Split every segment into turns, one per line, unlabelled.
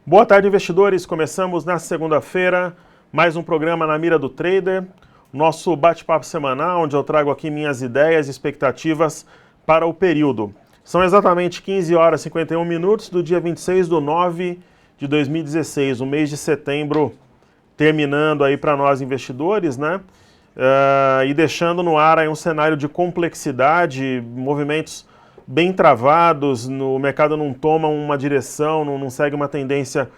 Boa tarde, investidores. Começamos na segunda-feira mais um programa Na Mira do Trader, nosso bate-papo semanal, onde eu trago aqui minhas ideias e expectativas para o período. São exatamente 15 horas e 51 minutos do dia 26 de nove de 2016, o mês de setembro terminando aí para nós investidores, né? E deixando no ar aí um cenário de complexidade, movimentos bem travados, o mercado não toma uma direção, não segue uma tendência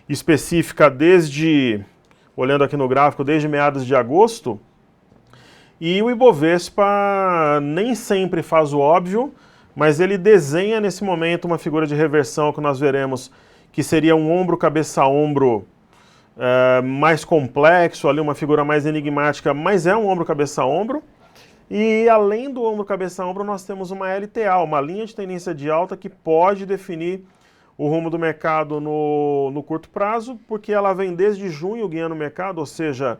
específica desde, olhando aqui no gráfico, desde meados de agosto. E o Ibovespa nem sempre faz o óbvio, mas ele desenha nesse momento uma figura de reversão que nós veremos que seria um ombro, cabeça, ombro mais complexo, ali uma figura mais enigmática, mas é um ombro, cabeça, ombro. E além do ombro, cabeça, ombro, nós temos uma LTA, uma linha de tendência de alta que pode definir o rumo do mercado no curto prazo, porque ela vem desde junho guiando o mercado, ou seja,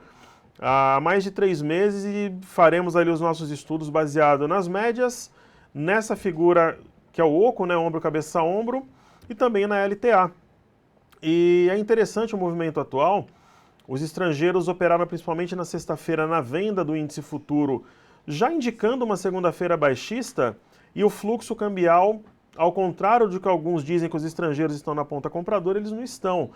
há mais de 3 meses, e faremos ali os nossos estudos baseados nas médias, nessa figura que é o oco, né, ombro, cabeça, ombro, e também na LTA. E é interessante o movimento atual. Os estrangeiros operaram principalmente na sexta-feira na venda do índice futuro, já indicando uma segunda-feira baixista, e o fluxo cambial, ao contrário do que alguns dizem que os estrangeiros estão na ponta compradora, eles não estão.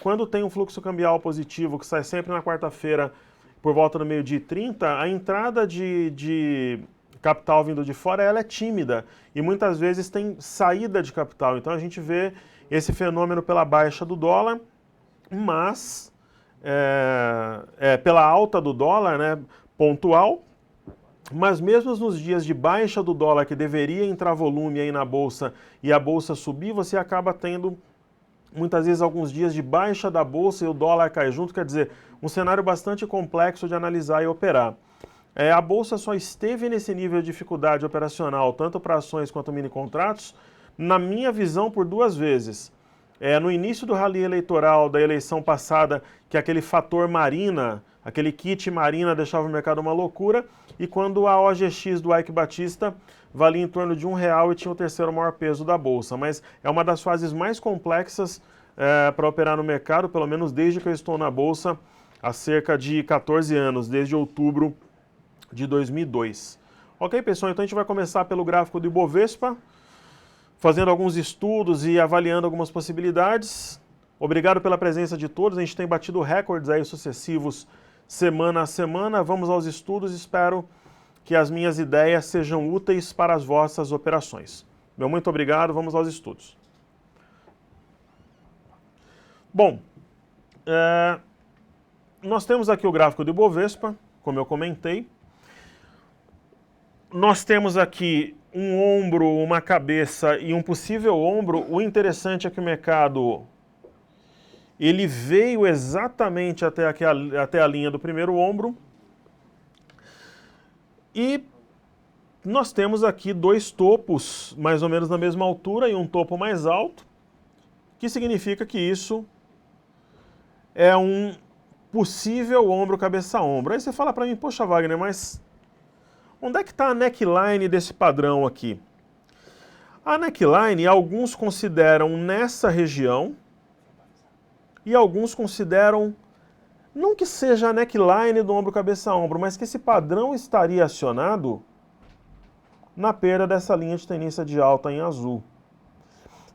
Quando tem um fluxo cambial positivo, que sai sempre na quarta-feira por volta do 12h30, a entrada de capital vindo de fora ela é tímida e muitas vezes tem saída de capital. Então a gente vê esse fenômeno pela baixa do dólar, mas pela alta do dólar, né, pontual, mas mesmo nos dias de baixa do dólar, que deveria entrar volume aí na bolsa e a bolsa subir, você acaba tendo muitas vezes alguns dias de baixa da bolsa e o dólar cai junto, quer dizer, um cenário bastante complexo de analisar e operar. A bolsa só esteve nesse nível de dificuldade operacional, tanto para ações quanto mini contratos, na minha visão, por 2 vezes. No início do rally eleitoral da eleição passada, que aquele fator Marina, aquele kit Marina deixava o mercado uma loucura, e quando a OGX do Eike Batista valia em torno de R$1 e tinha o terceiro maior peso da bolsa. Mas é uma das fases mais complexas para operar no mercado, pelo menos desde que eu estou na bolsa há cerca de 14 anos, desde outubro de 2002. Ok, pessoal, então a gente vai começar pelo gráfico do Ibovespa, fazendo alguns estudos e avaliando algumas possibilidades. Obrigado pela presença de todos, a gente tem batido recordes aí sucessivos semana a semana. Vamos aos estudos, espero que as minhas ideias sejam úteis para as vossas operações. Meu muito obrigado, vamos aos estudos. Bom, nós temos aqui o gráfico do Ibovespa, como eu comentei. Nós temos aqui um ombro, uma cabeça e um possível ombro. O interessante é que o mercado ele veio exatamente até a linha do primeiro ombro. E nós temos aqui 2 topos mais ou menos na mesma altura e um topo mais alto, que significa que isso é um possível ombro, cabeça, ombro. Aí você fala para mim, poxa Wagner, mas onde é que está a neckline desse padrão aqui? A neckline, alguns consideram nessa região e alguns consideram, não que seja a neckline do ombro, cabeça, ombro, mas que esse padrão estaria acionado na perda dessa linha de tendência de alta em azul.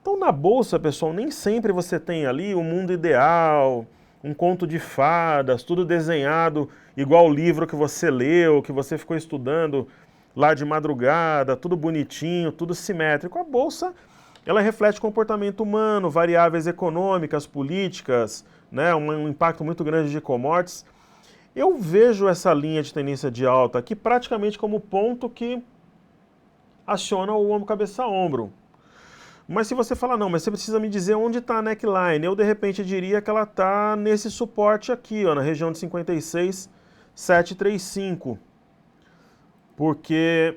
Então na bolsa, pessoal, nem sempre você tem ali o mundo ideal, um conto de fadas, tudo desenhado igual o livro que você leu, que você ficou estudando lá de madrugada, tudo bonitinho, tudo simétrico. A bolsa, ela reflete comportamento humano, variáveis econômicas, políticas, né, um impacto muito grande de commodities. Eu vejo essa linha de tendência de alta aqui praticamente como ponto que aciona o ombro, cabeça, ombro. Mas se você falar, não, mas você precisa me dizer onde está a neckline, eu de repente diria que ela está nesse suporte aqui, ó, na região de 56,735. Porque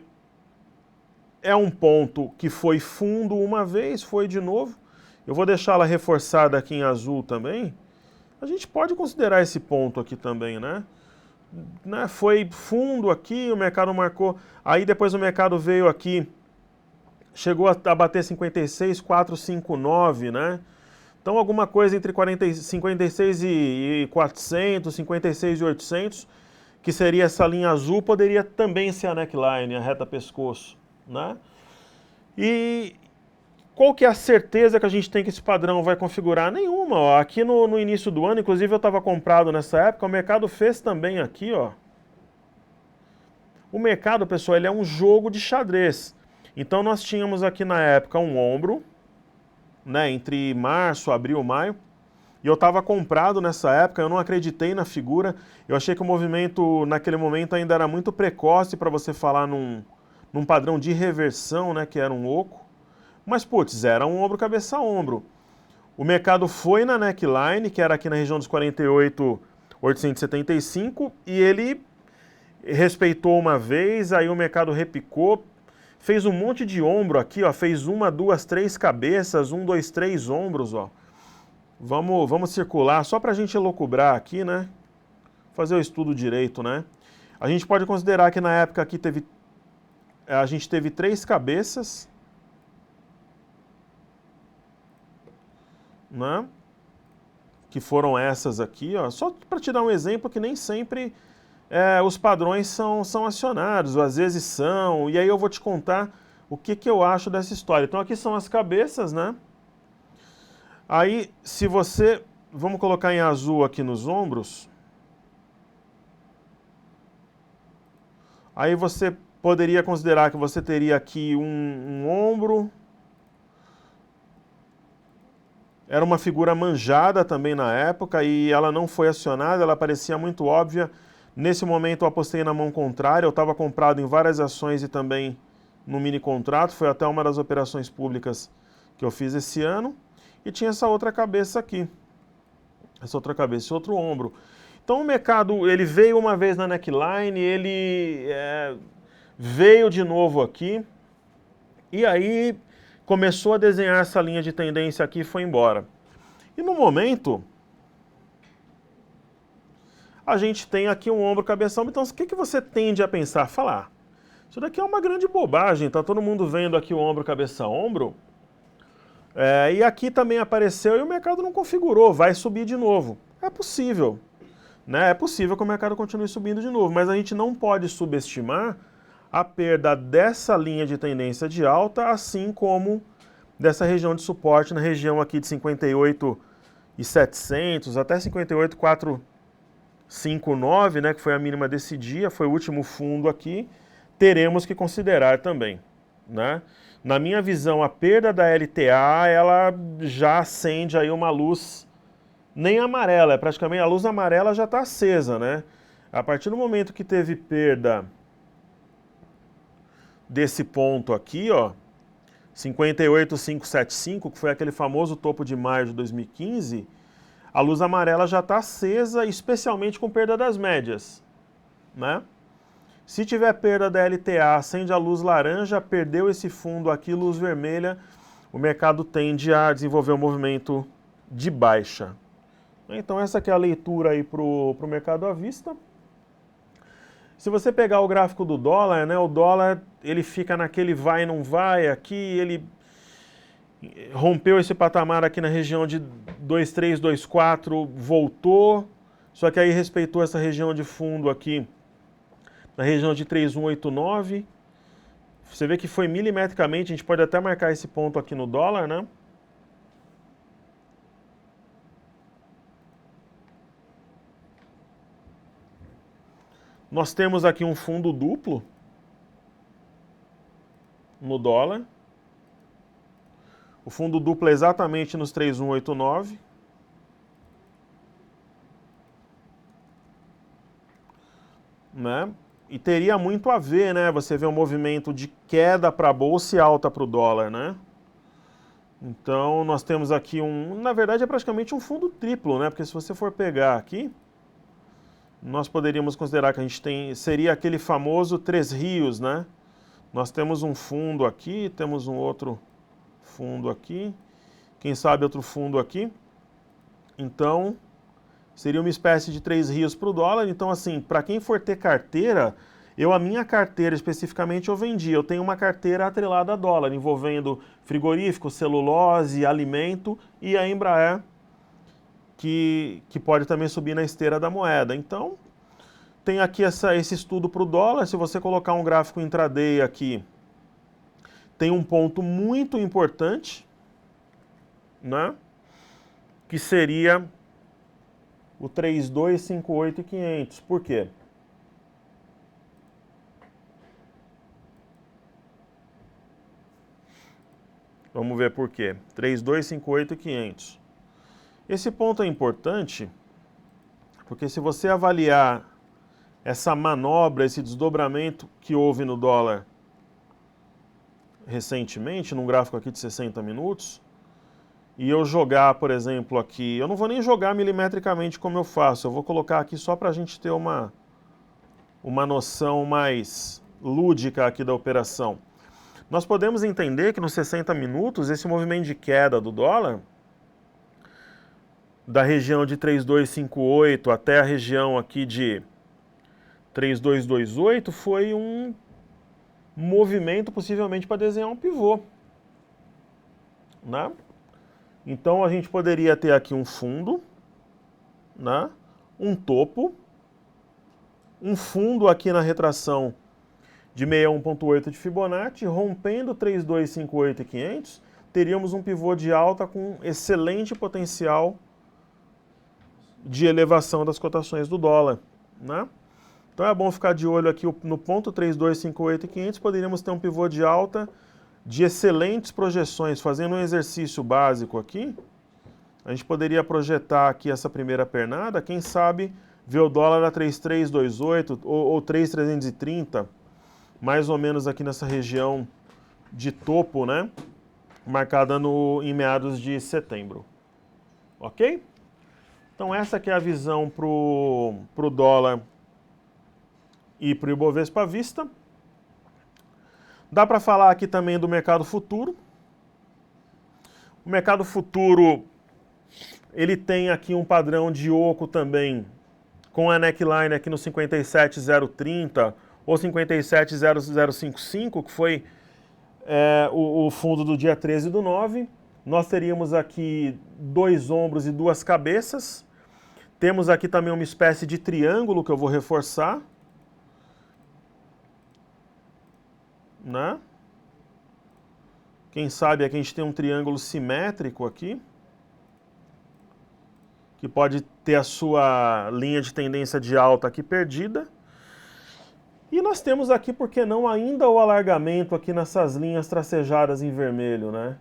é um ponto que foi fundo uma vez, foi de novo. Eu vou deixá-la reforçada aqui em azul também. A gente pode considerar esse ponto aqui também, né? Foi fundo aqui, o mercado marcou. Aí depois o mercado veio aqui, chegou a bater 56,459, né? Então alguma coisa entre 56.400, 56.800, que seria essa linha azul, poderia também ser a neckline, a reta pescoço, né? E qual que é a certeza que a gente tem que esse padrão vai configurar? Nenhuma, ó. Aqui no início do ano, inclusive eu estava comprado nessa época, o mercado fez também aqui, ó. O mercado, pessoal, ele é um jogo de xadrez. Então nós tínhamos aqui na época um ombro, né, entre março, abril, maio, e eu estava comprado nessa época, eu não acreditei na figura, eu achei que o movimento naquele momento ainda era muito precoce para você falar num padrão de reversão, né, que era um oco, mas putz, era um ombro, cabeça, ombro. O mercado foi na neckline, que era aqui na região dos 48.875, e ele respeitou uma vez, aí o mercado repicou, fez um monte de ombro aqui, ó, fez 1, 2, 3 cabeças, 1, 2, 3 ombros, ó. Vamos circular, só para a gente elucubrar aqui, né? Fazer o estudo direito, né? A gente pode considerar que na época aqui a gente teve 3 cabeças, né? Que foram essas aqui, ó. Só para te dar um exemplo que nem sempre os padrões são acionados, ou às vezes são, e aí eu vou te contar o que eu acho dessa história. Então aqui são as cabeças, né? Aí, se você... Vamos colocar em azul aqui nos ombros. Aí você poderia considerar que você teria aqui um ombro. Era uma figura manjada também na época e ela não foi acionada, ela parecia muito óbvia. Nesse momento eu apostei na mão contrária, eu estava comprado em várias ações e também no mini contrato, foi até uma das operações públicas que eu fiz esse ano. E tinha essa outra cabeça aqui, essa outra cabeça, esse outro ombro. Então o mercado, ele veio uma vez na neckline, ele veio de novo aqui, e aí começou a desenhar essa linha de tendência aqui e foi embora. E no momento, a gente tem aqui um ombro, cabeção, então o que você tende a pensar? Falar, isso daqui é uma grande bobagem, tá todo mundo vendo aqui o ombro, cabeça, ombro, e aqui também apareceu e o mercado não configurou, vai subir de novo. É possível, né? É possível que o mercado continue subindo de novo, mas a gente não pode subestimar a perda dessa linha de tendência de alta, assim como dessa região de suporte na região aqui de 58.700 até 58.459, né, que foi a mínima desse dia, foi o último fundo aqui, teremos que considerar também, né? Na minha visão, a perda da LTA, ela já acende aí uma luz nem amarela, praticamente a luz amarela já está acesa, né? A partir do momento que teve perda desse ponto aqui, ó, 58.575, que foi aquele famoso topo de maio de 2015, a luz amarela já está acesa, especialmente com perda das médias, né? Se tiver perda da LTA, acende a luz laranja, perdeu esse fundo aqui, luz vermelha, o mercado tende a desenvolver um movimento de baixa. Então essa aqui é a leitura aí para o mercado à vista. Se você pegar o gráfico do dólar, né, o dólar ele fica naquele vai e não vai, aqui ele rompeu esse patamar aqui na região de 2,3, 2,4, voltou, só que aí respeitou essa região de fundo aqui, na região de 3,189. Você vê que foi milimetricamente, a gente pode até marcar esse ponto aqui no dólar, né? Nós temos aqui um fundo duplo no dólar. O fundo duplo é exatamente nos 3,189. Né? E teria muito a ver, né? Você vê um movimento de queda para a bolsa e alta para o dólar, né? Então nós temos aqui na verdade é praticamente um fundo triplo, né? Porque se você for pegar aqui, nós poderíamos considerar que a gente seria aquele famoso Três Rios, né? Nós temos um fundo aqui, temos um outro fundo aqui, quem sabe outro fundo aqui. Então, seria uma espécie de Três Rios para o dólar. Então, assim, para quem for ter carteira, a minha carteira especificamente eu vendi. Eu tenho uma carteira atrelada a dólar, envolvendo frigorífico, celulose, alimento e a Embraer, que pode também subir na esteira da moeda. Então, tem aqui esse estudo para o dólar. Se você colocar um gráfico intraday aqui, tem um ponto muito importante, né? Que seria o 3258.500. Por quê? Vamos ver por quê. 3258.500. Esse ponto é importante porque se você avaliar essa manobra, esse desdobramento que houve no dólar recentemente, num gráfico aqui de 60 minutos, e eu jogar, por exemplo, aqui, eu não vou nem jogar milimetricamente como eu faço, eu vou colocar aqui só para a gente ter uma noção mais lúdica aqui da operação. Nós podemos entender que nos 60 minutos, esse movimento de queda do dólar, da região de 3258 até a região aqui de 3228, foi um movimento possivelmente para desenhar um pivô, né? Então a gente poderia ter aqui um fundo, né? Um topo, um fundo aqui na retração de 61.8 de Fibonacci, rompendo 3258.500, teríamos um pivô de alta com excelente potencial de elevação das cotações do dólar, né? Então é bom ficar de olho aqui no ponto 3258.500, poderíamos ter um pivô de alta de excelentes projeções. Fazendo um exercício básico aqui, a gente poderia projetar aqui essa primeira pernada, quem sabe ver o dólar a 3.328 ou 3.330, mais ou menos aqui nessa região de topo, né? Marcada em meados de setembro. Ok? Então essa aqui é a visão para o dólar e para o Ibovespa à vista. Dá para falar aqui também do mercado futuro. O mercado futuro, ele tem aqui um padrão de oco também, com a neckline aqui no 57.030 ou 57.0055, que foi o fundo do dia 13/9. Nós teríamos aqui 2 ombros e 2 cabeças. Temos aqui também uma espécie de triângulo que eu vou reforçar, né? Quem sabe aqui a gente tem um triângulo simétrico aqui, que pode ter a sua linha de tendência de alta aqui perdida. E nós temos aqui, por que não, ainda o alargamento aqui nessas linhas tracejadas em vermelho, né?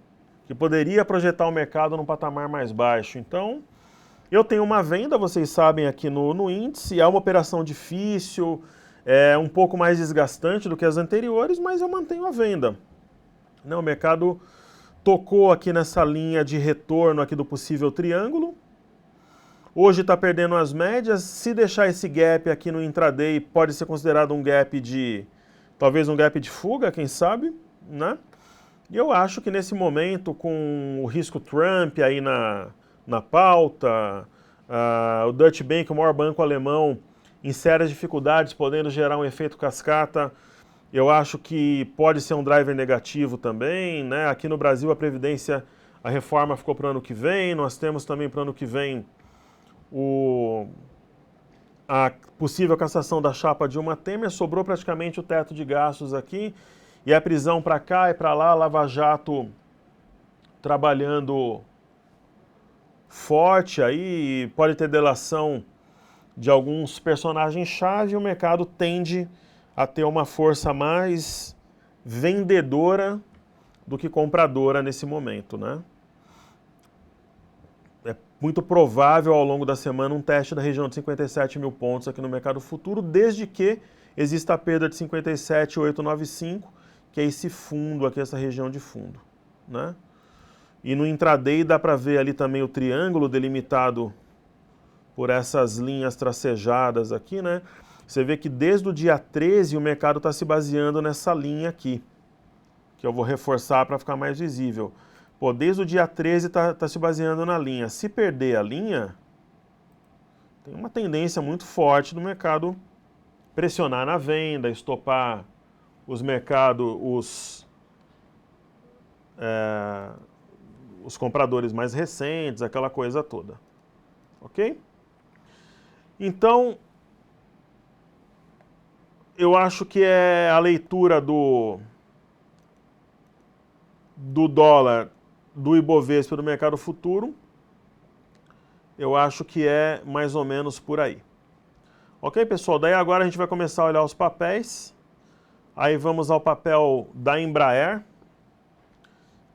Que poderia projetar o mercado num patamar mais baixo. Então, eu tenho uma venda, vocês sabem, aqui no índice. É uma operação difícil, é um pouco mais desgastante do que as anteriores, mas eu mantenho a venda. Não, o mercado tocou aqui nessa linha de retorno aqui do possível triângulo. Hoje está perdendo as médias. Se deixar esse gap aqui no intraday, pode ser considerado um gap talvez um gap de fuga, quem sabe, né? E eu acho que nesse momento, com o risco Trump aí na pauta, o Deutsche Bank, o maior banco alemão, em sérias dificuldades, podendo gerar um efeito cascata, eu acho que pode ser um driver negativo também, né? Aqui no Brasil a Previdência, a reforma ficou para o ano que vem, nós temos também para o ano que vem a possível cassação da chapa Dilma Temer, sobrou praticamente o teto de gastos aqui, e a prisão para cá e para lá, Lava Jato trabalhando forte aí, pode ter delação de alguns personagens-chave, e o mercado tende a ter uma força mais vendedora do que compradora nesse momento, né? É muito provável ao longo da semana um teste da região de 57 mil pontos aqui no mercado futuro, desde que exista a perda de 57.895, que é esse fundo aqui, essa região de fundo, né? E no intraday dá para ver ali também o triângulo delimitado por essas linhas tracejadas aqui, né? Você vê que desde o dia 13 o mercado está se baseando nessa linha aqui, que eu vou reforçar para ficar mais visível. Pô, desde o dia 13 está se baseando na linha. Se perder a linha, tem uma tendência muito forte do mercado pressionar na venda, estopar os mercados, os compradores mais recentes, aquela coisa toda. Ok? Então, eu acho que é a leitura do dólar, do Ibovespa e do mercado futuro, eu acho que é mais ou menos por aí. Ok, pessoal? Daí agora a gente vai começar a olhar os papéis. Aí vamos ao papel da Embraer,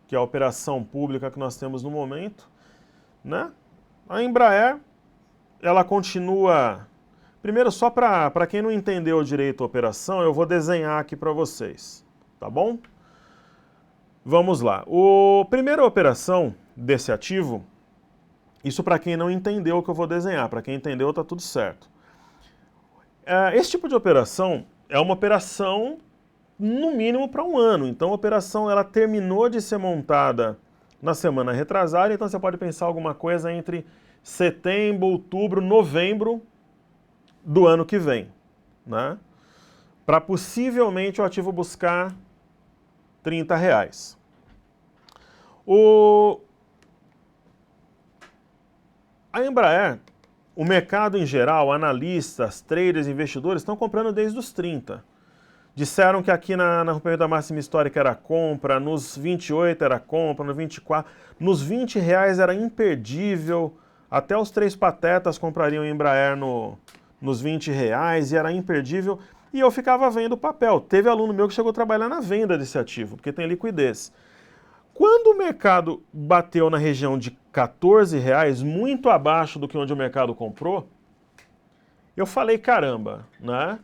que é a operação pública que nós temos no momento, né? A Embraer, ela continua... Primeiro, só para quem não entendeu direito a operação, eu vou desenhar aqui para vocês, tá bom? Vamos lá. A primeira operação desse ativo, isso para quem não entendeu o que eu vou desenhar, para quem entendeu tá tudo certo. Esse tipo de operação é uma operação no mínimo para um ano, então a operação ela terminou de ser montada na semana retrasada, então você pode pensar alguma coisa entre setembro, outubro, novembro do ano que vem, né? Para possivelmente o ativo buscar R$30. A Embraer, o mercado em geral, analistas, traders, investidores, estão comprando desde os 30. Disseram que aqui no período da máxima histórica era compra, nos 28 era compra, no 24, nos R$20 era imperdível, até os três patetas comprariam Embraer nos R$20 e era imperdível, e eu ficava vendo o papel. Teve aluno meu que chegou a trabalhar na venda desse ativo, porque tem liquidez. Quando o mercado bateu na região de R$14, muito abaixo do que onde o mercado comprou, eu falei, caramba, né?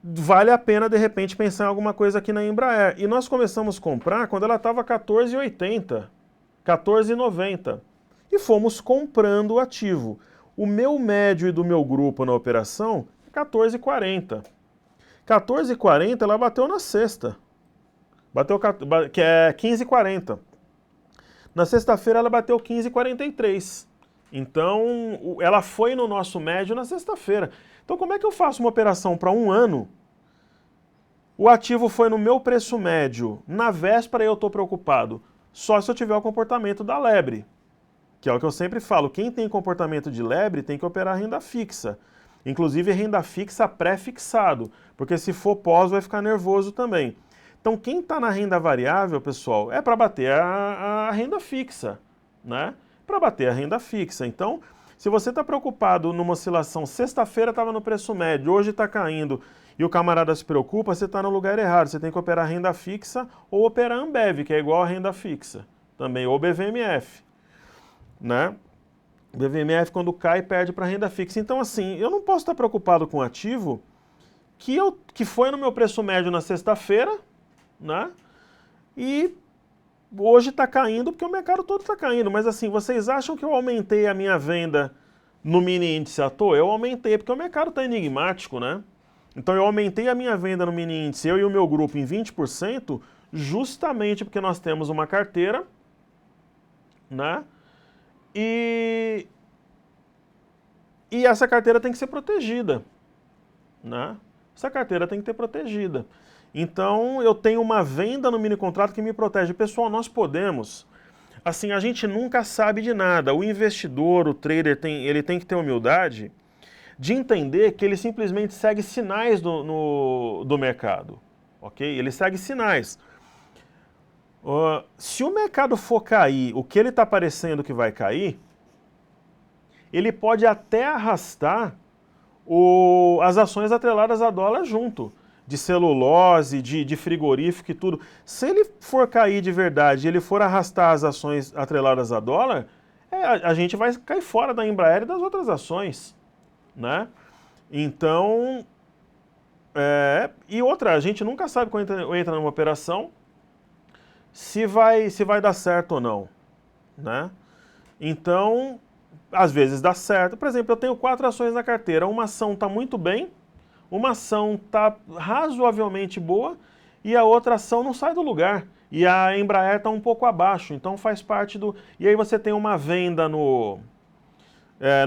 Vale a pena, de repente, pensar em alguma coisa aqui na Embraer. E nós começamos a comprar quando ela estava R$14,80, R$14,90. E fomos comprando o ativo. O meu médio e do meu grupo na operação é R$14,40. R$14,40 ela bateu na sexta. Que é R$15,40. Na sexta-feira ela bateu R$15,43. Então, ela foi no nosso médio na sexta-feira. Então, como é que eu faço uma operação para um ano? O ativo foi no meu preço médio. Na véspera eu estou preocupado. Só se eu tiver o comportamento da lebre. Que é o que eu sempre falo. Quem tem comportamento de lebre tem que operar renda fixa. Inclusive renda fixa pré-fixado. Porque se for pós vai ficar nervoso também. Então, quem está na renda variável, pessoal, é para bater a renda fixa, né? Para bater a renda fixa. Então, se você está preocupado numa oscilação, sexta-feira estava no preço médio, hoje está caindo, e o camarada se preocupa, você está no lugar errado. Você tem que operar renda fixa ou operar Ambev, que é igual a renda fixa, também, ou BVMF, né? BVMF, quando cai, perde para renda fixa. Então, assim, eu não posso estar preocupado com o ativo que foi no meu preço médio na sexta-feira, né? E hoje está caindo porque o mercado todo está caindo. Mas assim, vocês acham que eu aumentei a minha venda no mini índice à toa? Eu aumentei porque o mercado está enigmático, né? Então eu aumentei a minha venda no mini índice, eu e o meu grupo, em 20%, justamente porque nós temos uma carteira, né? E essa carteira tem que ser protegida, né? Essa carteira tem que ser protegida. Então, eu tenho uma venda no mini contrato que me protege. Pessoal, nós podemos... Assim, a gente nunca sabe de nada. O investidor, o trader, ele tem que ter humildade de entender que ele simplesmente segue sinais do mercado. Ok? Ele segue sinais. Se o mercado for cair, o que ele está parecendo que vai cair, ele pode até arrastar as ações atreladas a dólar junto. De celulose, de frigorífico e tudo. Se ele for cair de verdade, ele for arrastar as ações atreladas a dólar, a gente vai cair fora da Embraer e das outras ações, né? Então, e outra, a gente nunca sabe quando entra numa operação se vai dar certo ou não, né? Então, às vezes dá certo. Por exemplo, eu tenho 4 ações na carteira, uma ação está muito bem, uma ação está razoavelmente boa e a outra ação não sai do lugar. E a Embraer está um pouco abaixo, então faz parte do... E aí você tem uma venda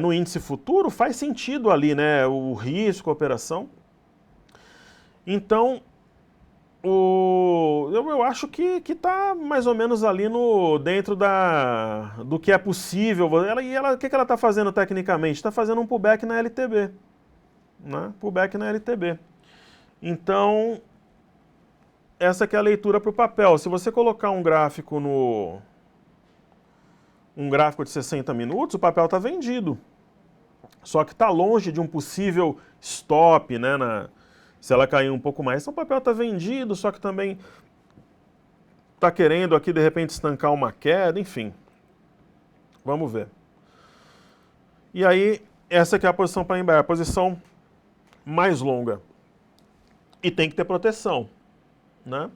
no índice futuro, faz sentido ali, né? O risco, a operação. Então, eu acho que está mais ou menos ali dentro do que é possível. O que ela está fazendo tecnicamente? Está fazendo um pullback na LTB. Né? Pullback na LTB. Então, essa que é a leitura para o papel. Se você colocar um gráfico de 60 minutos, o papel está vendido. Só que está longe de um possível stop, né? Se ela cair um pouco mais, então o papel está vendido, só que também está querendo aqui de repente estancar uma queda, enfim. Vamos ver. E aí, essa aqui é a posição para embarcar, a posição mais longa. E tem que ter proteção, né?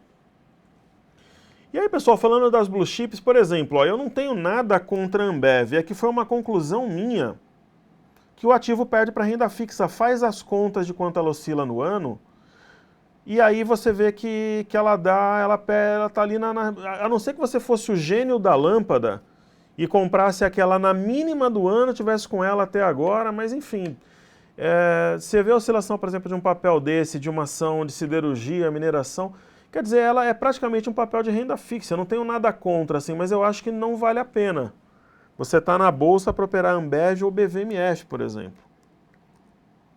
E aí, pessoal, falando das blue chips, por exemplo, ó, eu não tenho nada contra a Ambev, é que foi uma conclusão minha que o ativo perde para renda fixa, faz as contas de quanto ela oscila no ano, e aí você vê que ela tá ali a não ser que você fosse o gênio da lâmpada e comprasse aquela na mínima do ano, tivesse com ela até agora, mas enfim, você vê a oscilação, por exemplo, de um papel desse, de uma ação de siderurgia, mineração, quer dizer, ela é praticamente um papel de renda fixa, eu não tenho nada contra, assim, mas eu acho que não vale a pena. Você está na bolsa para operar Ambev ou BVMF, por exemplo.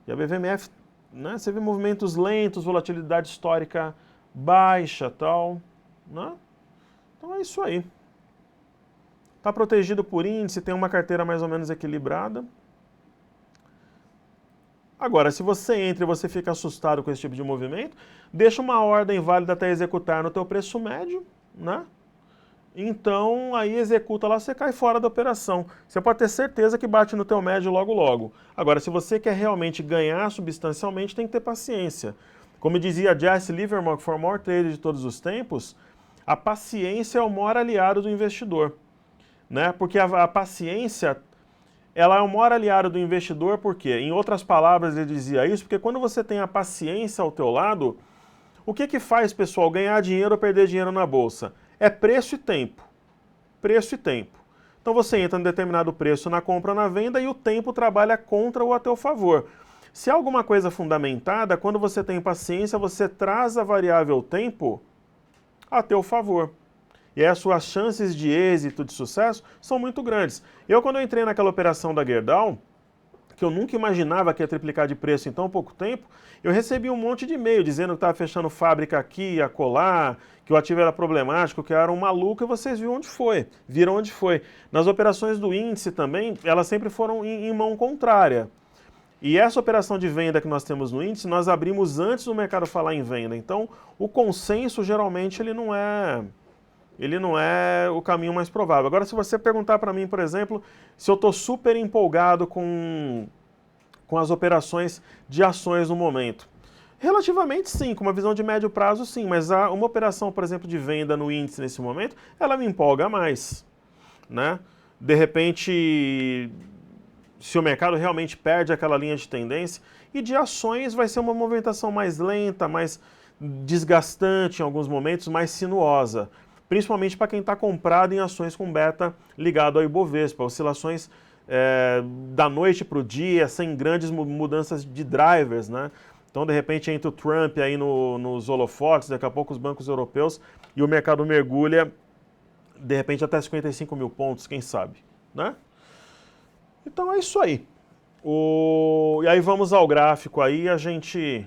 E a BVMF, né, você vê movimentos lentos, volatilidade histórica baixa, tal, né? Então é isso aí. Está protegido por índice, tem uma carteira mais ou menos equilibrada. Agora, se você entra e você fica assustado com esse tipo de movimento, deixa uma ordem válida até executar no teu preço médio, né? Então, aí executa lá, você cai fora da operação. Você pode ter certeza que bate no teu médio logo logo. Agora, se você quer realmente ganhar substancialmente, tem que ter paciência. Como dizia Jesse Livermore, que foi o maior trader de todos os tempos, a paciência é o maior aliado do investidor. Né? Porque a paciência, ela é o maior aliado do investidor, por quê? Em outras palavras, ele dizia isso, porque quando você tem a paciência ao teu lado, o que faz, pessoal, ganhar dinheiro ou perder dinheiro na bolsa? É preço e tempo. Preço e tempo. Então você entra em determinado preço na compra ou na venda e o tempo trabalha contra ou a teu favor. Se há alguma coisa fundamentada, quando você tem paciência, você traz a variável tempo a teu favor. E aí as suas chances de êxito, de sucesso, são muito grandes. Quando eu entrei naquela operação da Gerdau, que eu nunca imaginava que ia triplicar de preço em tão pouco tempo, eu recebi um monte de e-mail dizendo que estava fechando fábrica aqui, acolá, que o ativo era problemático, que eu era um maluco, e vocês viram onde foi. Nas operações do índice também, elas sempre foram em mão contrária. E essa operação de venda que nós temos no índice, nós abrimos antes do mercado falar em venda. Então, o consenso, geralmente, ele não é o caminho mais provável. Agora, se você perguntar para mim, por exemplo, se eu estou super empolgado com as operações de ações no momento. Relativamente sim, com uma visão de médio prazo sim, mas uma operação, por exemplo, de venda no índice nesse momento, ela me empolga mais. Né? De repente, se o mercado realmente perde aquela linha de tendência, e de ações vai ser uma movimentação mais lenta, mais desgastante em alguns momentos, mais sinuosa. Principalmente para quem está comprado em ações com beta ligado ao Ibovespa, oscilações da noite para o dia, sem grandes mudanças de drivers, né? Então, de repente, entra o Trump aí nos holofotes, daqui a pouco os bancos europeus, e o mercado mergulha, de repente, até 55 mil pontos, quem sabe, né? Então, é isso aí. E aí vamos ao gráfico aí, a gente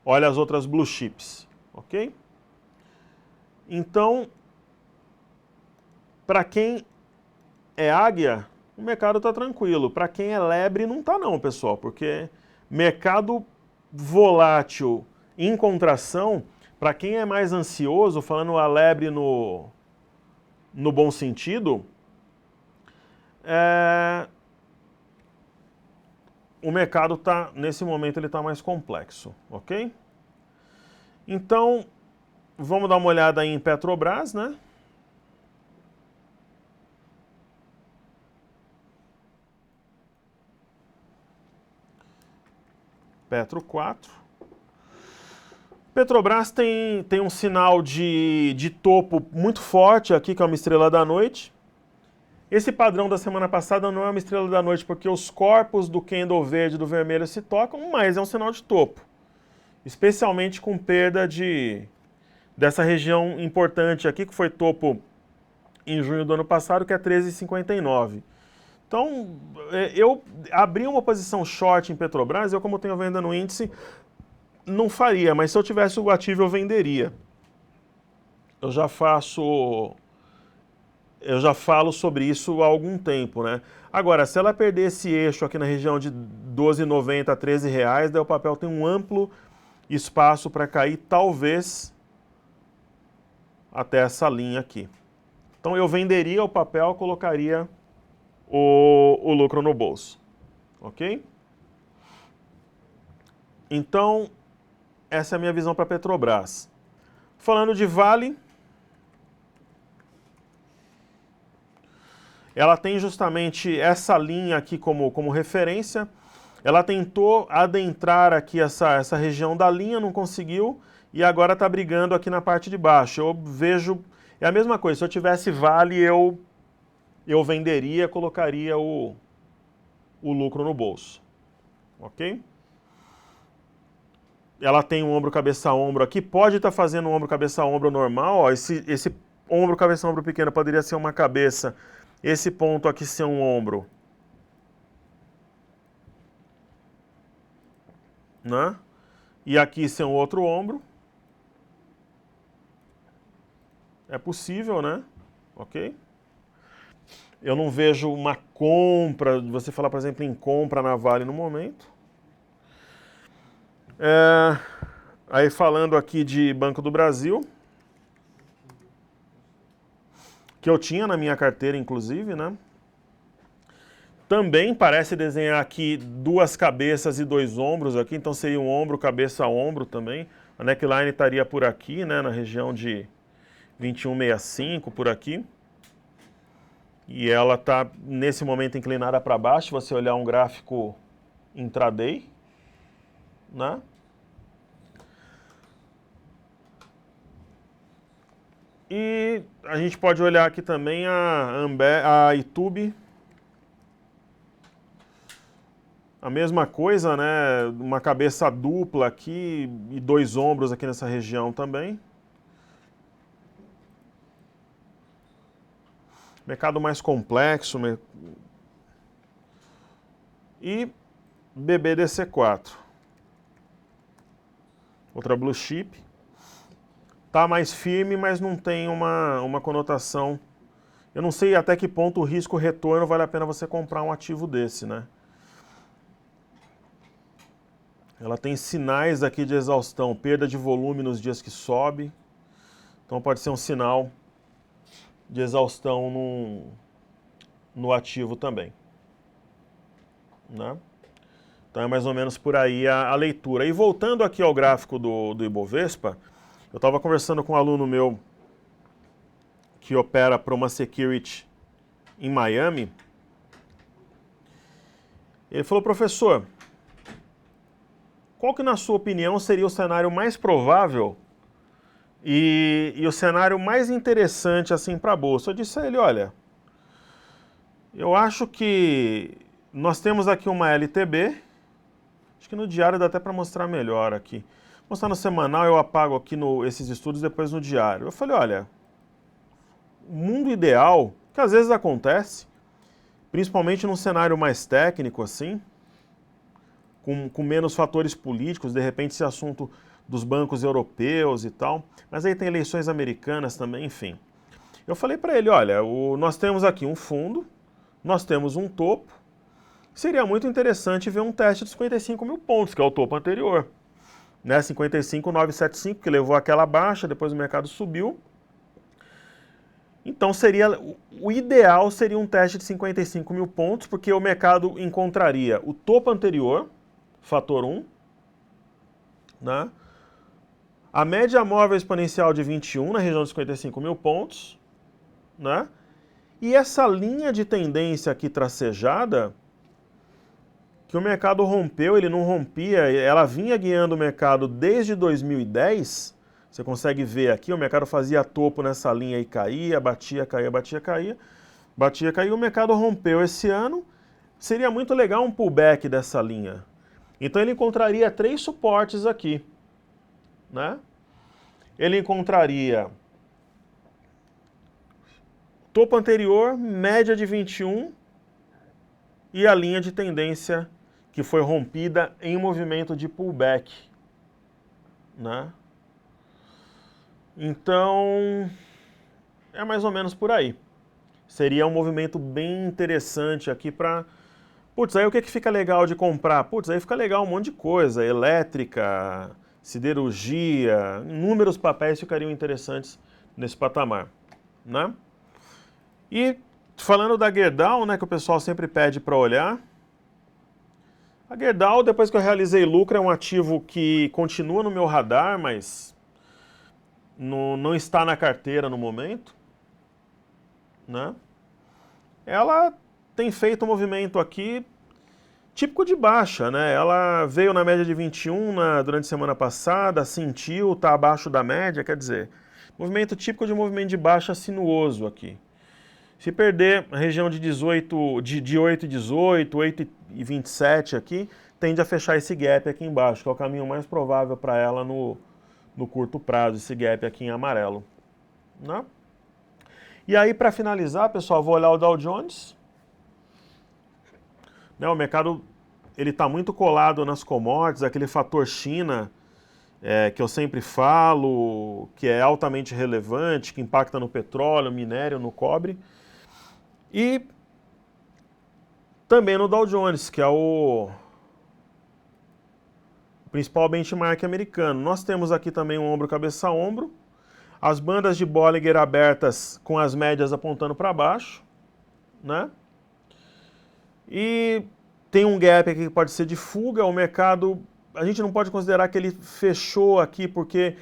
olha as outras blue chips, ok? Então, para quem é águia, o mercado está tranquilo. Para quem é lebre, não está não, pessoal, porque mercado volátil em contração, para quem é mais ansioso, falando a lebre no bom sentido, o mercado está, nesse momento, ele está mais complexo, ok? Então, vamos dar uma olhada em Petrobras, né? Petro 4. Petrobras tem um sinal de topo muito forte aqui, que é uma estrela da noite. Esse padrão da semana passada não é uma estrela da noite, porque os corpos do candle verde e do vermelho se tocam, mas é um sinal de topo. Especialmente com perda dessa região importante aqui, que foi topo em junho do ano passado, que é 13,59. Então, eu abri uma posição short em Petrobras, eu como tenho venda no índice, não faria, mas se eu tivesse o ativo eu venderia. Eu já falo sobre isso há algum tempo, né? Agora, se ela perder esse eixo aqui na região de 12,90 a 13 reais, daí o papel tem um amplo espaço para cair, talvez até essa linha aqui. Então eu venderia o papel, colocaria o lucro no bolso, ok? Então, essa é a minha visão para a Petrobras. Falando de Vale, ela tem justamente essa linha aqui como referência. Ela tentou adentrar aqui essa região da linha, não conseguiu, e agora está brigando aqui na parte de baixo. Eu vejo, é a mesma coisa, se eu tivesse Vale, eu venderia, colocaria o lucro no bolso, ok? Ela tem um ombro, cabeça a ombro aqui, pode estar fazendo um ombro, cabeça a ombro normal, ó, esse ombro, cabeça a ombro pequeno poderia ser uma cabeça, esse ponto aqui ser um ombro, né? E aqui ser um outro ombro. É possível, né? Ok? Eu não vejo uma compra, você falar, por exemplo, em compra na Vale no momento. Aí falando aqui de Banco do Brasil, que eu tinha na minha carteira, inclusive, né? Também parece desenhar aqui duas cabeças e dois ombros aqui, então seria um ombro, cabeça, ombro também. A neckline estaria por aqui, né, na região de 21,65, por aqui. E ela está, nesse momento, inclinada para baixo, se você olhar um gráfico intraday, né? E a gente pode olhar aqui também a Itube. A mesma coisa, né? Uma cabeça dupla aqui e dois ombros aqui nessa região também. Mercado mais complexo. E BBDC4. Outra blue chip. Tá mais firme, mas não tem uma conotação. Eu não sei até que ponto o risco-retorno vale a pena você comprar um ativo desse, né? Ela tem sinais aqui de exaustão, perda de volume nos dias que sobe. Então pode ser um sinal de exaustão no ativo também, né? Então é mais ou menos por aí a leitura. E voltando aqui ao gráfico do Ibovespa, eu estava conversando com um aluno meu que opera para uma security em Miami. Ele falou, professor, qual que na sua opinião seria o cenário mais provável e o cenário mais interessante assim para a Bolsa? Eu disse a ele, olha, eu acho que nós temos aqui uma LTB, acho que no diário dá até para mostrar melhor aqui. Mostrar no semanal, eu apago aqui esses estudos depois no diário. Eu falei, olha, o mundo ideal, que às vezes acontece, principalmente num cenário mais técnico assim, com menos fatores políticos, de repente esse assunto dos bancos europeus e tal, mas aí tem eleições americanas também, enfim. Eu falei para ele, olha, nós temos aqui um fundo, nós temos um topo, seria muito interessante ver um teste de 55 mil pontos, que é o topo anterior. Né, 55,975, que levou aquela baixa, depois o mercado subiu. Então o ideal seria um teste de 55 mil pontos, porque o mercado encontraria o topo anterior, fator 1, né, a média móvel exponencial de 21 na região de 55 mil pontos, né, e essa linha de tendência aqui tracejada, que o mercado rompeu, ele não rompia, ela vinha guiando o mercado desde 2010, você consegue ver aqui, o mercado fazia topo nessa linha e caía, batia, caía, batia, caía, Batia, caiu, o mercado rompeu esse ano. Seria muito legal um pullback dessa linha. Então ele encontraria 3 suportes aqui, né? Ele encontraria topo anterior, média de 21 e a linha de tendência que foi rompida em movimento de pullback, né? Então, é mais ou menos por aí. Seria um movimento bem interessante aqui para... Putz, aí o que fica legal de comprar? Putz, aí fica legal um monte de coisa, elétrica, siderurgia, inúmeros papéis ficariam interessantes nesse patamar, né? E falando da Gerdau, né, que o pessoal sempre pede para olhar, a Gerdau, depois que eu realizei lucro, é um ativo que continua no meu radar, mas não está na carteira no momento, né? Ela tem feito um movimento aqui típico de baixa, né? Ela veio na média de 21 durante a semana passada, sentiu, está abaixo da média, quer dizer, movimento típico de movimento de baixa sinuoso aqui. Se perder a região de 8,18, 8,27 aqui, tende a fechar esse gap aqui embaixo, que é o caminho mais provável para ela no curto prazo, esse gap aqui em amarelo, né? E aí, para finalizar, pessoal, vou olhar o Dow Jones. Né, o mercado está muito colado nas commodities, aquele fator China que eu sempre falo, que é altamente relevante, que impacta no petróleo, minério, no cobre. E também no Dow Jones, que é o principal benchmark americano. Nós temos aqui também um ombro cabeça a ombro, as bandas de Bollinger abertas com as médias apontando para baixo, né? E tem um gap aqui que pode ser de fuga, o mercado, a gente não pode considerar que ele fechou aqui porque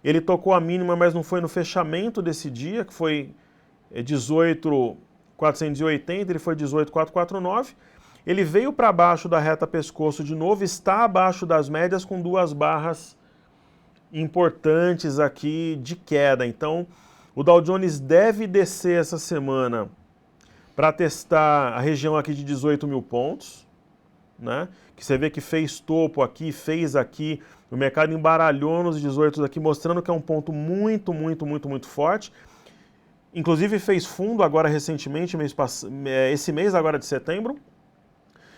ele tocou a mínima, mas não foi no fechamento desse dia, que foi 18.480, ele foi 18.449. Ele veio para baixo da reta pescoço de novo, está abaixo das médias com 2 barras importantes aqui de queda. Então, o Dow Jones deve descer essa semana para testar a região aqui de 18 mil pontos, né? Que você vê que fez topo aqui, fez aqui, o mercado embaralhou nos 18 aqui, mostrando que é um ponto muito, muito, muito, muito forte. Inclusive fez fundo agora recentemente, esse mês agora de setembro.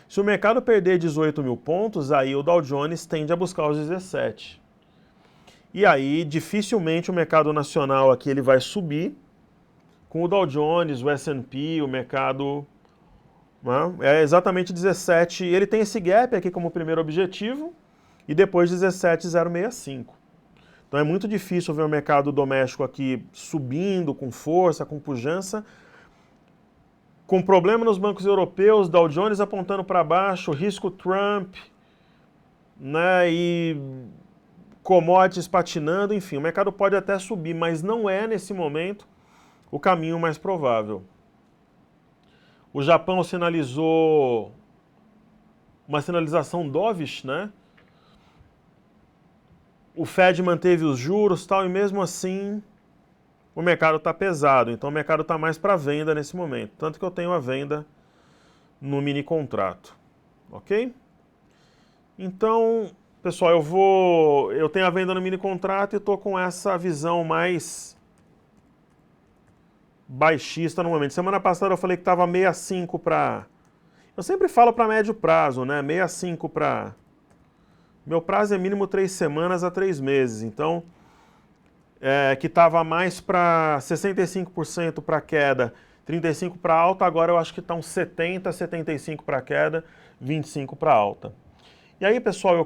Se o mercado perder 18 mil pontos, aí o Dow Jones tende a buscar os 17. E aí, dificilmente o mercado nacional aqui ele vai subir, com o Dow Jones, o S&P, o mercado... Né, é exatamente 17. Ele tem esse gap aqui como primeiro objetivo, e depois 17,065. Então é muito difícil ver o mercado doméstico aqui subindo com força, com pujança, com problema nos bancos europeus, Dow Jones apontando para baixo, risco Trump, né, e commodities patinando, enfim, o mercado pode até subir, mas não é nesse momento o caminho mais provável. O Japão sinalizou uma sinalização dovish, né? O Fed manteve os juros e tal, e mesmo assim o mercado está pesado, então o mercado está mais para venda nesse momento, tanto que eu tenho a venda no mini contrato, ok? Então, pessoal, eu tenho a venda no mini contrato e estou com essa visão mais baixista no momento. Semana passada eu falei que estava 65 para... Eu sempre falo para médio prazo, né? 65 para... Meu prazo é mínimo 3 semanas a 3 meses, então... que estava mais para 65% para queda, 35% para alta, agora eu acho que está uns 70%, 75% para queda, 25% para alta. E aí, pessoal, eu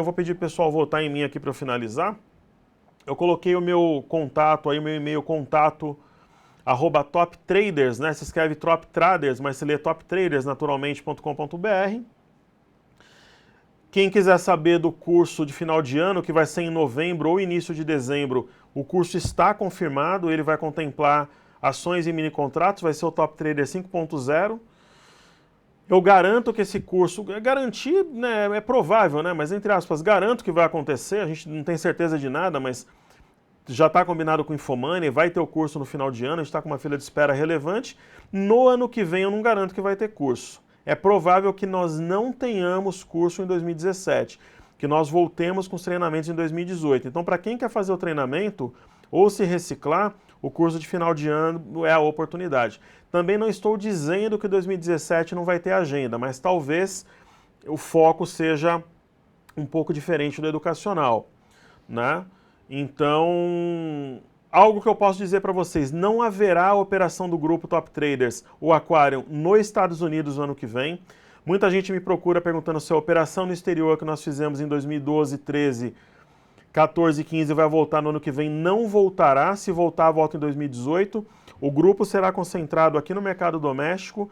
vou pedir para o pessoal votar em mim aqui para eu finalizar. Eu coloquei o meu contato aí, o meu e-mail contato @toptraders, né? Se escreve Top Traders, mas se lê Top Traders naturalmente.com.br. Quem quiser saber do curso de final de ano, que vai ser em novembro ou início de dezembro, o curso está confirmado, ele vai contemplar ações e mini contratos, vai ser o Top Trader 5.0. Eu garanto que esse curso, garantir, né, é provável, né, mas entre aspas, garanto que vai acontecer, a gente não tem certeza de nada, mas já está combinado com o Infomoney, vai ter o curso no final de ano, a gente está com uma fila de espera relevante. No ano que vem eu não garanto que vai ter curso. É provável que nós não tenhamos curso em 2017, que nós voltemos com os treinamentos em 2018. Então, para quem quer fazer o treinamento ou se reciclar, o curso de final de ano é a oportunidade. Também não estou dizendo que 2017 não vai ter agenda, mas talvez o foco seja um pouco diferente do educacional, né? Então, algo que eu posso dizer para vocês, não haverá operação do grupo Top Traders, o Aquarium, nos Estados Unidos no ano que vem. Muita gente me procura perguntando se a operação no exterior que nós fizemos em 2012, 13, 14 e 15 vai voltar no ano que vem. Não voltará, se voltar, volta em 2018. O grupo será concentrado aqui no mercado doméstico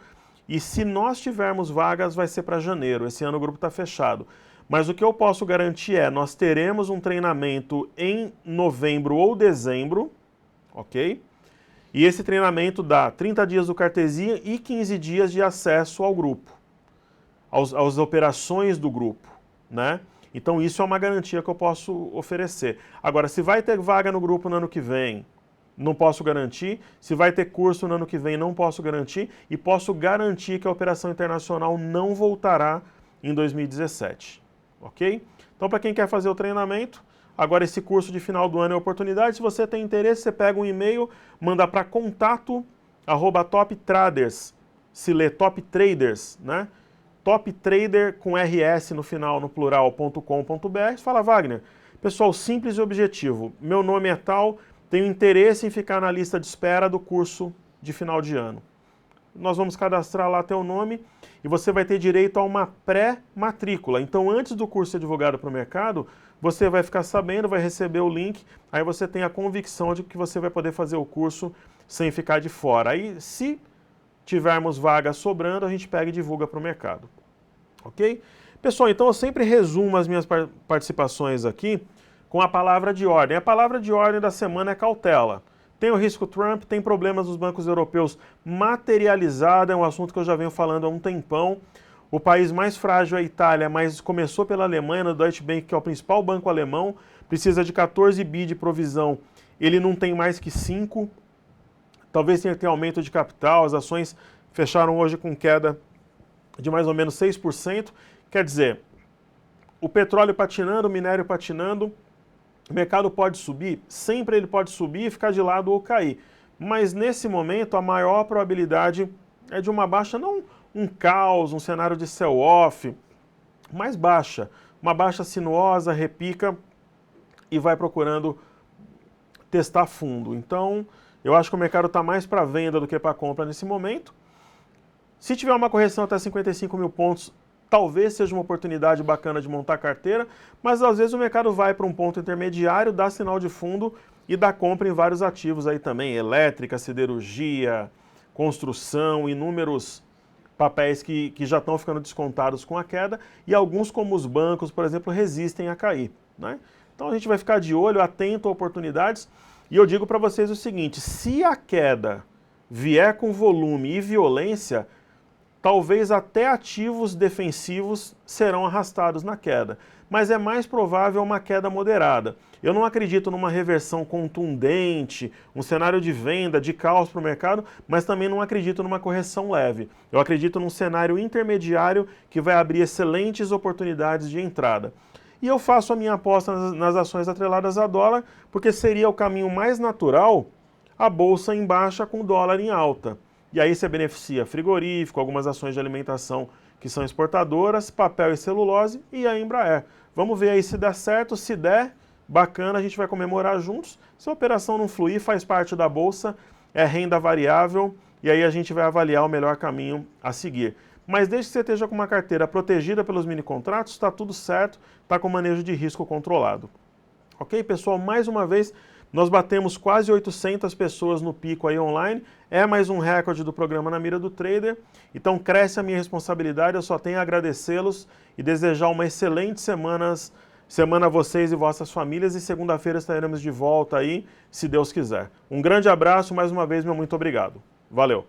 e se nós tivermos vagas vai ser para janeiro. Esse ano o grupo está fechado. Mas o que eu posso garantir é, nós teremos um treinamento em novembro ou dezembro, ok? E esse treinamento dá 30 dias do Cartesia e 15 dias de acesso ao grupo, às operações do grupo, né? Então isso é uma garantia que eu posso oferecer. Agora, se vai ter vaga no grupo no ano que vem, não posso garantir. Se vai ter curso no ano que vem, não posso garantir. E posso garantir que a operação internacional não voltará em 2017. Ok? Então, para quem quer fazer o treinamento, agora esse curso de final do ano é oportunidade. Se você tem interesse, você pega um e-mail, manda para contato@toptraders, se lê Top Traders, né? Toptrader com RS no final, no plural.com.br. Fala, Wagner, pessoal, simples e objetivo. Meu nome é tal, tenho interesse em ficar na lista de espera do curso de final de ano. Nós vamos cadastrar lá teu nome e você vai ter direito a uma pré-matrícula. Então, antes do curso ser divulgado para o mercado, você vai ficar sabendo, vai receber o link, aí você tem a convicção de que você vai poder fazer o curso sem ficar de fora. Aí, se tivermos vagas sobrando, a gente pega e divulga para o mercado. Ok? Pessoal, então eu sempre resumo as minhas participações aqui com a palavra de ordem. A palavra de ordem da semana é cautela. Tem o risco Trump, tem problemas dos bancos europeus materializado, é um assunto que eu já venho falando há um tempão. O país mais frágil é a Itália, mas começou pela Alemanha, no Deutsche Bank, que é o principal banco alemão, precisa de 14 bi de provisão, ele não tem mais que 5. Talvez tenha que ter aumento de capital, as ações fecharam hoje com queda de mais ou menos 6%. Quer dizer, o petróleo patinando, o minério patinando, o mercado pode subir? Sempre ele pode subir, ficar de lado ou cair. Mas nesse momento a maior probabilidade é de uma baixa, não um caos, um cenário de sell-off, mas baixa. Uma baixa sinuosa, repica e vai procurando testar fundo. Então, eu acho que o mercado está mais para venda do que para compra nesse momento. Se tiver uma correção até 55 mil pontos, talvez seja uma oportunidade bacana de montar carteira, mas às vezes o mercado vai para um ponto intermediário, dá sinal de fundo e dá compra em vários ativos aí também, elétrica, siderurgia, construção, inúmeros papéis que já estão ficando descontados com a queda e alguns, como os bancos, por exemplo, resistem a cair, né? Então a gente vai ficar de olho, atento a oportunidades. E eu digo para vocês o seguinte, se a queda vier com volume e violência, talvez até ativos defensivos serão arrastados na queda. Mas é mais provável uma queda moderada. Eu não acredito numa reversão contundente, um cenário de venda, de caos para o mercado, mas também não acredito numa correção leve. Eu acredito num cenário intermediário que vai abrir excelentes oportunidades de entrada. E eu faço a minha aposta nas ações atreladas a dólar, porque seria o caminho mais natural a bolsa em baixa com o dólar em alta. E aí você beneficia frigorífico, algumas ações de alimentação que são exportadoras, papel e celulose e a Embraer. Vamos ver aí se der certo, se der, bacana, a gente vai comemorar juntos. Se a operação não fluir, faz parte da bolsa, é renda variável e aí a gente vai avaliar o melhor caminho a seguir. Mas desde que você esteja com uma carteira protegida pelos mini contratos, está tudo certo, está com manejo de risco controlado. Ok, pessoal? Mais uma vez, nós batemos quase 800 pessoas no pico aí online, é mais um recorde do programa Na Mira do Trader, então cresce a minha responsabilidade, eu só tenho a agradecê-los e desejar uma excelente semana a vocês e vossas famílias e segunda-feira estaremos de volta aí, se Deus quiser. Um grande abraço, mais uma vez, meu muito obrigado. Valeu!